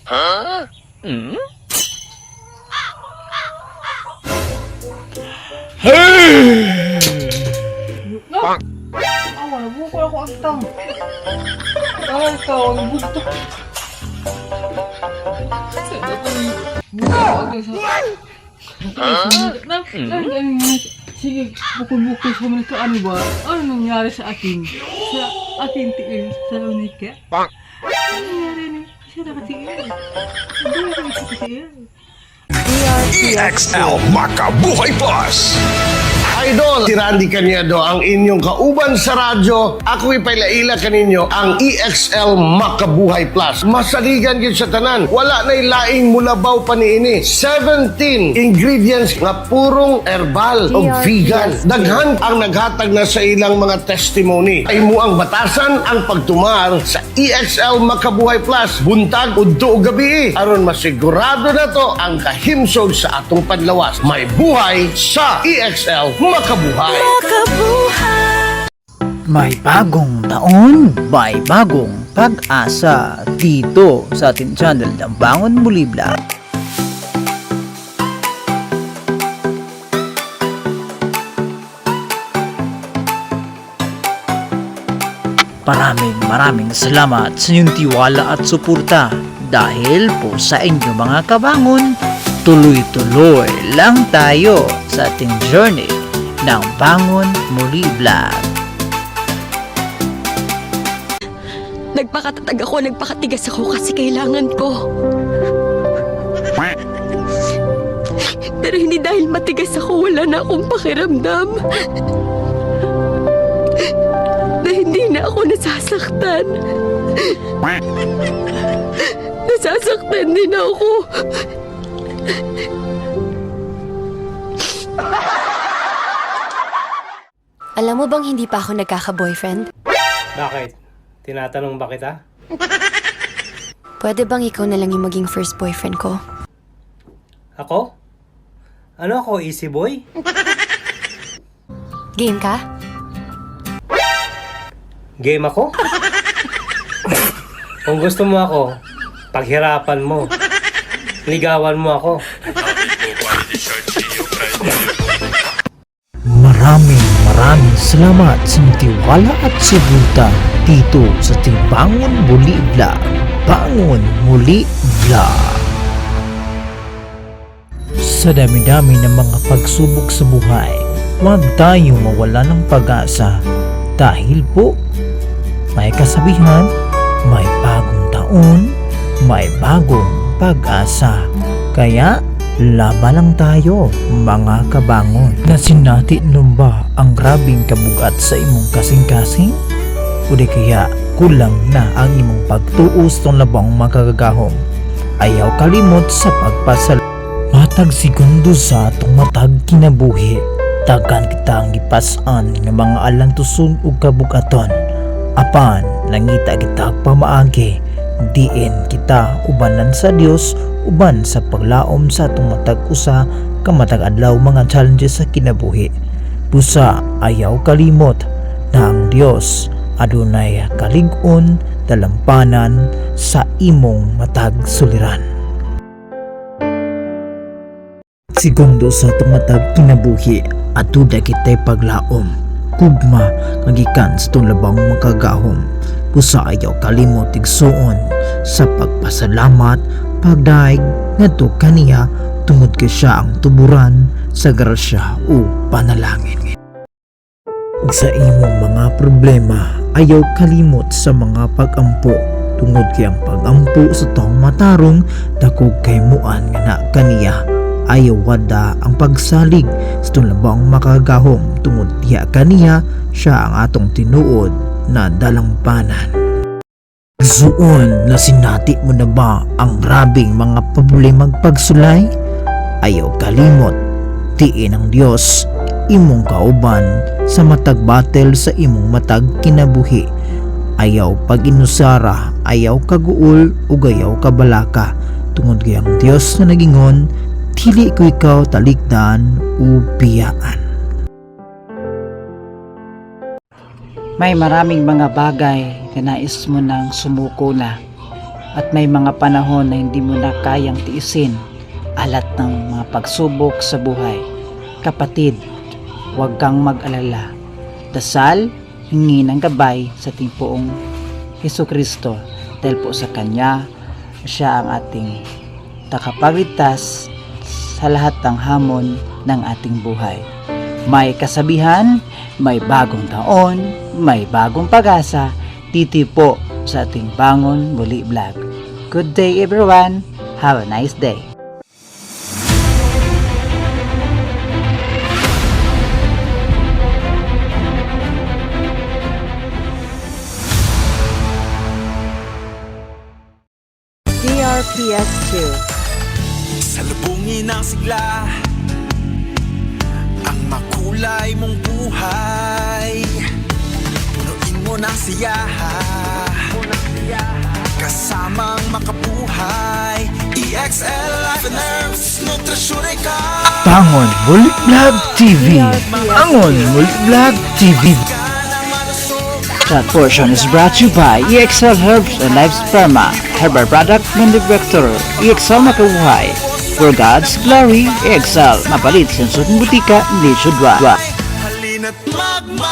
Awal, bukol ako astang. Ay, ikaw, ang bukto. Sana ito yung bukol ako sige, bukol-bukol sa mga ito. Ano ba? Ano nangyari sa akin? Sa akin tiil sa unika? Ano nangyari ni? Siya nakatiil. Hindi ako nakatiil. EXL Makabuhay Plus. Idol, si Randy Cañedo ang inyong kauban sa radyo. Ako'y pailaila kaninyo ang EXL Makabuhay Plus. Masaligan yun sa tanan. Wala na'y laing mulabaw pa niini. 17 ingredients nga purong herbal o vegan. Daghan ang naghatag na sa ilang mga testimony. Ay mo ang batasan ang pagtumar sa EXL Makabuhay Plus. Buntag, udto o gabi. Aron masigurado na to ang kahimsog sa atong panlawas. May buhay sa EXL Makabuhay. May bagong taon, may bagong pag-asa dito sa ating channel ng Bangon Muli Vlog. Maraming salamat sa inyong tiwala at suporta dahil po sa inyong mga kabangon, tuloy-tuloy lang tayo sa ating journey ng Bangon Muli Vlog. Nagpakatatag ako, nagpakatigas ako kasi kailangan ko. Pero hindi dahil matigas ako, wala na akong pakiramdam. Na hindi na ako nasasaktan. Nasasaktan din ako. Alam mo bang hindi pa ako nagkaka-boyfriend? Bakit? Tinatanong ba kita? Pwede bang ikaw na lang yung maging first boyfriend ko? Ako? Ano ako, easy boy? Game ka? Game ako? Kung gusto mo ako, paghirapan mo. Ligawan mo ako. Maraming salamat sa inyong tiwala at suporta dito sa ating Bangon Muli Vlog. Bangon Muli Vlog. Sa dami-dami ng mga pagsubok sa buhay, huwag tayong mawala ng pag-asa dahil po may kasabihan, may bagong taon, may bagong pag-asa. Kaya laban lang tayo mga kabangon. Nasinati nun ba ang grabing kabugat sa imong kasing-kasing? O di kaya kulang na ang imong pagtuos tong labang makagagahom? Ayaw kalimot sa pagpasal. Matag segundo sa atong matag kinabuhi. Tagan kita ang ipasan ng mga alantuson ug kabugaton. Apan nangita kita pamaagi. Diin kita ubanan sa Dios, uban sa paglaom sa atong matag usa ka matag adlaw mga challenges sa kinabuhi. Busa ayaw kalimot na ang Dios adunay kalig-on dalampanan sa imong matag suliran. Segundo sa atong matag kinabuhi atuda kitay paglaom kugma kagikan sa itong labang makagahom. Pusa ayaw kalimot igsuon sa pagpasalamat pagdaig ngadto kaniya tungod kay siya ang tuburan sa grasya o panalangin. Ug sa imong mga problema ayaw kalimot sa mga pagampo tungod kay ang pagampo sa taong matarong dakog kay muan nga na kaniya. Ayaw wada ang pagsalig sa tulabang makagahom tungod diha kaniya siya ang atong tinuod na dalampanan. Suon na sinati mo na ba ang grabing mga problemang pagsulay? Ayaw kalimot, tiin ang Dios imong kauban sa matag battle sa imong matag kinabuhi. Ayaw pag-inusara, ayaw kaguol ug ayaw kabalaka tungod kay ang Dios na nagingon dili ko ikaw talikdan o biyaan. May maraming mga bagay na nais mo nang sumuko na. at may mga panahon na hindi mo na kayang tiisin alat ng mga pagsubok sa buhay. Kapatid, huwag kang mag-alala. Dasal, hingi ng gabay sa ating poong Hesukristo dahil po sa Kanya, siya ang ating takapagligtas sa lahat ng hamon ng ating buhay. May kasabihan, may bagong taon, may bagong pag-asa, dito po sa ating Bangon Muli Vlog. Good day everyone, have a nice day. DRPS2. Salubungin ang sigla, ang makulay mong buhay. Punuin mo ng siyaha, kasamang makabuhay. EXL Life and Herbs, nutrasyon ka. Bangon Muli Vlog TV. Bangon Muli Vlog TV. That portion is brought to you by EXL Herbs and Life Sperma, Herbal Product Manufacturer, EXL Makabuhay. For God's glory, EXL, mapalit sa butika, hindi sudwa. Halina't magmahal.